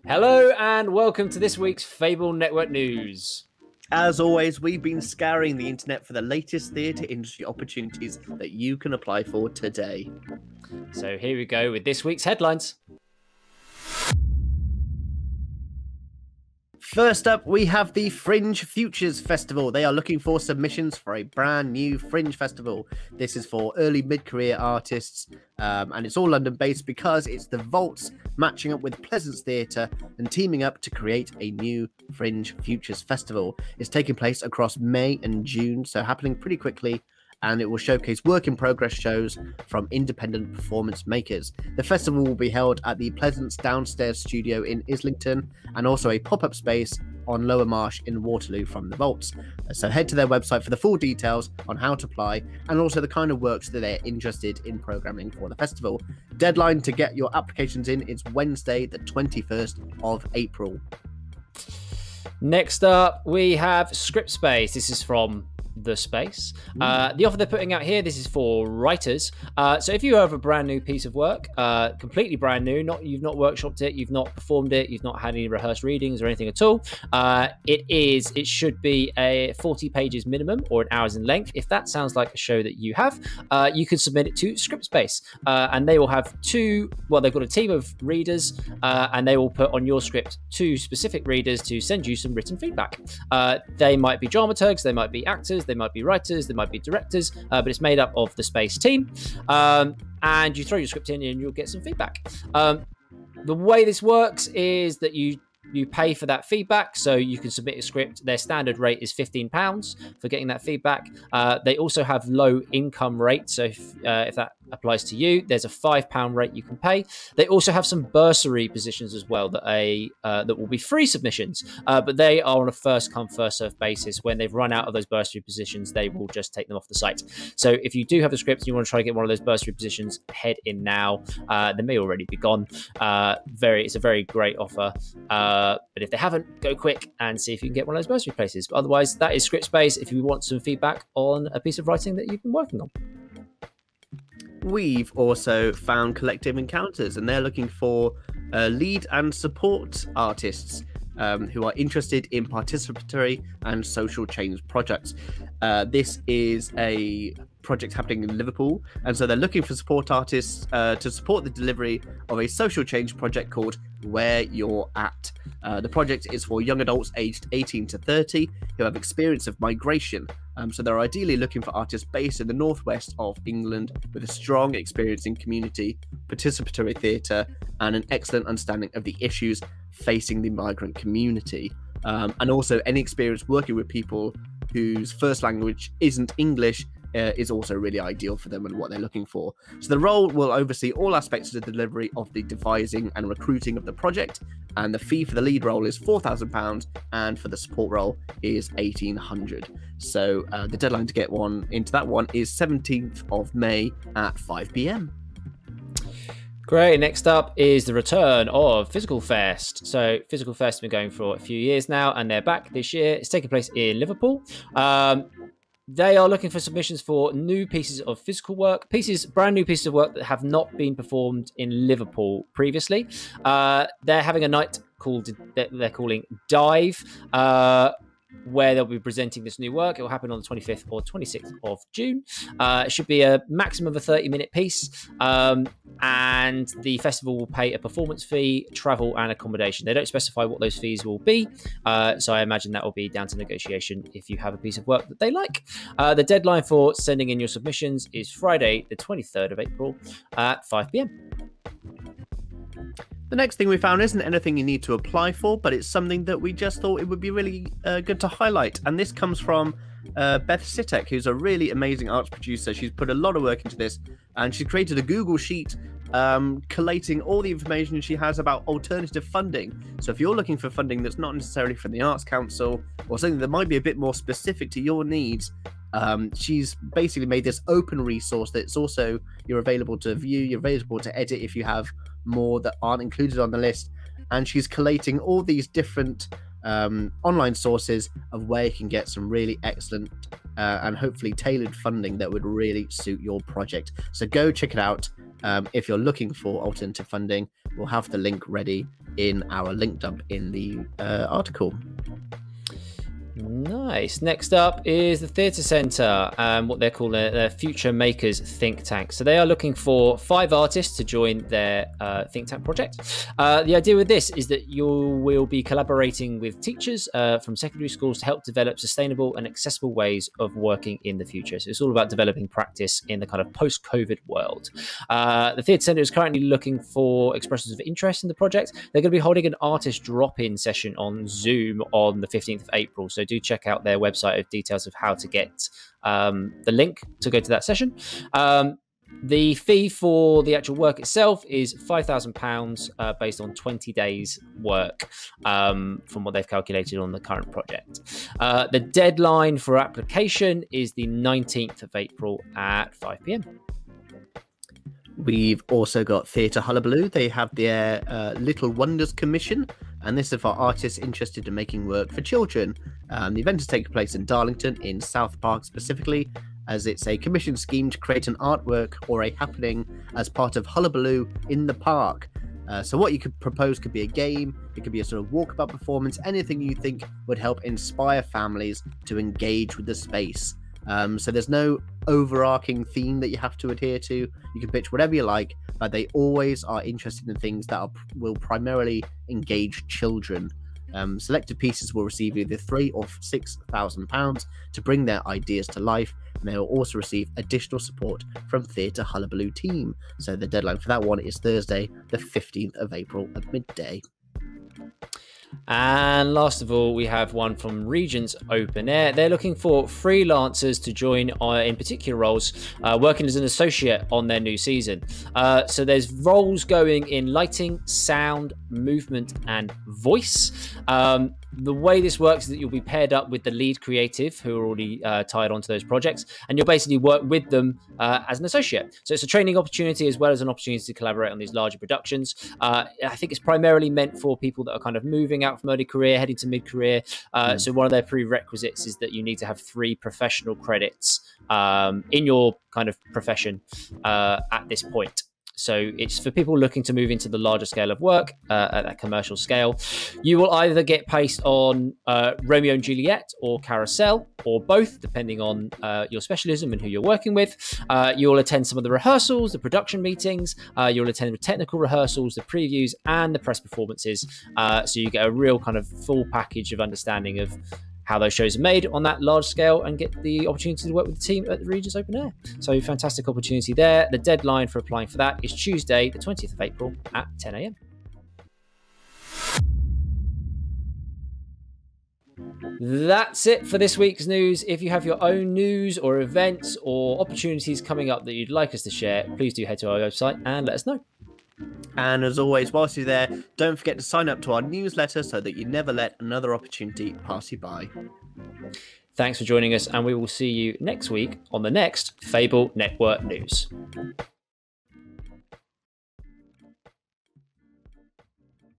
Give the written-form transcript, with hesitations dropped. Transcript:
Hello and welcome to this week's Fable Network News. As always, we've been scouring the internet for the latest theatre industry opportunities that you can apply for today. So here we go with this week's headlines. First up, we have the Fringe Futures Festival. They are looking for submissions for a brand new Fringe Festival. This is for early mid-career artists, and it's all London-based because it's the Vaults matching up with Pleasance Theatre and teaming up to create a new Fringe Futures Festival. It's taking place across May and June, so happening pretty quickly, and it will showcase work-in-progress shows from independent performance makers. The festival will be held at the Pleasance Downstairs Studio in Islington, and also a pop-up space on Lower Marsh in Waterloo from the Vaults. So head to their website for the full details on how to apply, and also the kind of works that they're interested in programming for the festival. Deadline to get your applications in is Wednesday, the 21st of April. Next up, we have Script Space. This is from The Space. The offer they're putting out here, this is for writers. So if you have a brand new piece of work, completely brand new, you've not workshopped it, you've not performed it, you've not had any rehearsed readings or anything at all, it should be a 40 pages minimum or an hour's in length. If that sounds like a show that you have, you can submit it to Scriptspace, and they will have they've got a team of readers, and they will put on your script 2 specific readers to send you some written feedback. They might be dramaturgs, they might be actors, they might be writers, they might be directors, but it's made up of the Space team. And you throw your script in and you'll get some feedback. The way this works is that you pay for that feedback, so you can submit a script. Their standard rate is £15 for getting that feedback. They also have low income rates, so if that applies to you, there's a £5 rate you can pay. They also have some bursary positions as well that will be free submissions, but they are on a first come first served basis. When they've run out of those bursary positions, they will just take them off the site. So if you do have a script and you want to try to get one of those bursary positions, head in now. They may already be gone. It's a very great offer. But if they haven't, go quick and see if you can get one of those bursary places. But otherwise, that is Scriptspace if you want some feedback on a piece of writing that you've been working on. We've also found Collective Encounters, and they're looking for lead and support artists who are interested in participatory and social change projects. This is a project happening in Liverpool, and so they're looking for support artists to support the delivery of a social change project called Where You're At. The project is for young adults aged 18 to 30 who have experience of migration. So they're ideally looking for artists based in the northwest of England with a strong experience in community, participatory theatre, and an excellent understanding of the issues facing the migrant community. And also any experience working with people whose first language isn't English is also really ideal for them and what they're looking for. So the role will oversee all aspects of the delivery of the devising and recruiting of the project, and the fee for the lead role is £4,000 and for the support role is £1,800. So the deadline to get into that one is 17th of May at 5 p.m. Great. Next up is the return of Physical Fest. So Physical Fest has been going for a few years now, and they're back this year. It's taking place in Liverpool. They are looking for submissions for new pieces of physical work, brand new pieces of work that have not been performed in Liverpool previously. They're having a night they're calling Dive, where they'll be presenting this new work. It will happen on the 25th or 26th of June. It should be a maximum of a 30-minute piece, and the festival will pay a performance fee, travel, and accommodation. They don't specify what those fees will be, so I imagine that will be down to negotiation if you have a piece of work that they like. The deadline for sending in your submissions is Friday, the 23rd of April at 5 p.m. The next thing we found isn't anything you need to apply for, but it's something that we just thought it would be really good to highlight. And this comes from Beth Sitek, who's a really amazing arts producer. She's put a lot of work into this, and she created a Google Sheet collating all the information she has about alternative funding. So if you're looking for funding that's not necessarily from the Arts Council or something that might be a bit more specific to your needs, she's basically made this open resource that's also you're available to view, you're available to edit if you have more that aren't included on the list. And she's collating all these different online sources of where you can get some really excellent and hopefully tailored funding that would really suit your project. So go check it out. If you're looking for alternative funding, we'll have the link ready in our link dump in the article. Nice. Next up is the Theatre Centre, what they're calling a Future Makers think tank. So they are looking for 5 artists to join their think tank project. The idea with this is that you will be collaborating with teachers from secondary schools to help develop sustainable and accessible ways of working in the future. So it's all about developing practice in the kind of post-COVID world. The Theatre Centre is currently looking for expressions of interest in the project. They're going to be holding an artist drop-in session on Zoom on the 15th of April. So do check out their website of details of how to get the link to go to that session. The fee for the actual work itself is £5,000 based on 20 days work from what they've calculated on the current project. The deadline for application is the 19th of April at 5 p.m. We've also got Theatre Hullabaloo. They have their Little Wonders Commission, and this is for artists interested in making work for children. The event is taking place in Darlington, in South Park specifically, as it's a commission scheme to create an artwork or a happening as part of Hullabaloo in the park. So what you could propose could be a game, it could be a sort of walkabout performance, anything you think would help inspire families to engage with the space. So there's no overarching theme that you have to adhere to. You can pitch whatever you like, but they always are interested in things that will primarily engage children. Selected pieces will receive either £3,000 or £6,000 to bring their ideas to life, and they will also receive additional support from Theatre Hullabaloo team. So the deadline for that one is Thursday, the 15th of April at midday. And last of all, we have one from Regents Open Air. They're looking for freelancers to join in particular roles, working as an associate on their new season. So there's roles going in lighting, sound, movement, and voice. The way this works is that you'll be paired up with the lead creative who are already tied onto those projects, and you'll basically work with them as an associate. So it's a training opportunity as well as an opportunity to collaborate on these larger productions. I think it's primarily meant for people that are kind of moving out from early career, heading to mid-career. So one of their prerequisites is that you need to have 3 professional credits in your kind of profession at this point. So it's for people looking to move into the larger scale of work at that commercial scale. You will either get placed on Romeo and Juliet or Carousel, or both, depending on your specialism and who you're working with. You'll attend some of the rehearsals, the production meetings. You'll attend the technical rehearsals, the previews, and the press performances. So you get a real kind of full package of understanding of how those shows are made on that large scale and get the opportunity to work with the team at the Regents Open Air. So fantastic opportunity there. The deadline for applying for that is Tuesday, the 20th of April at 10 a.m. That's it for this week's news. If you have your own news or events or opportunities coming up that you'd like us to share, please do head to our website and let us know. And as always, whilst you're there, don't forget to sign up to our newsletter so that you never let another opportunity pass you by. Thanks for joining us, and we will see you next week on the next Fable Network News.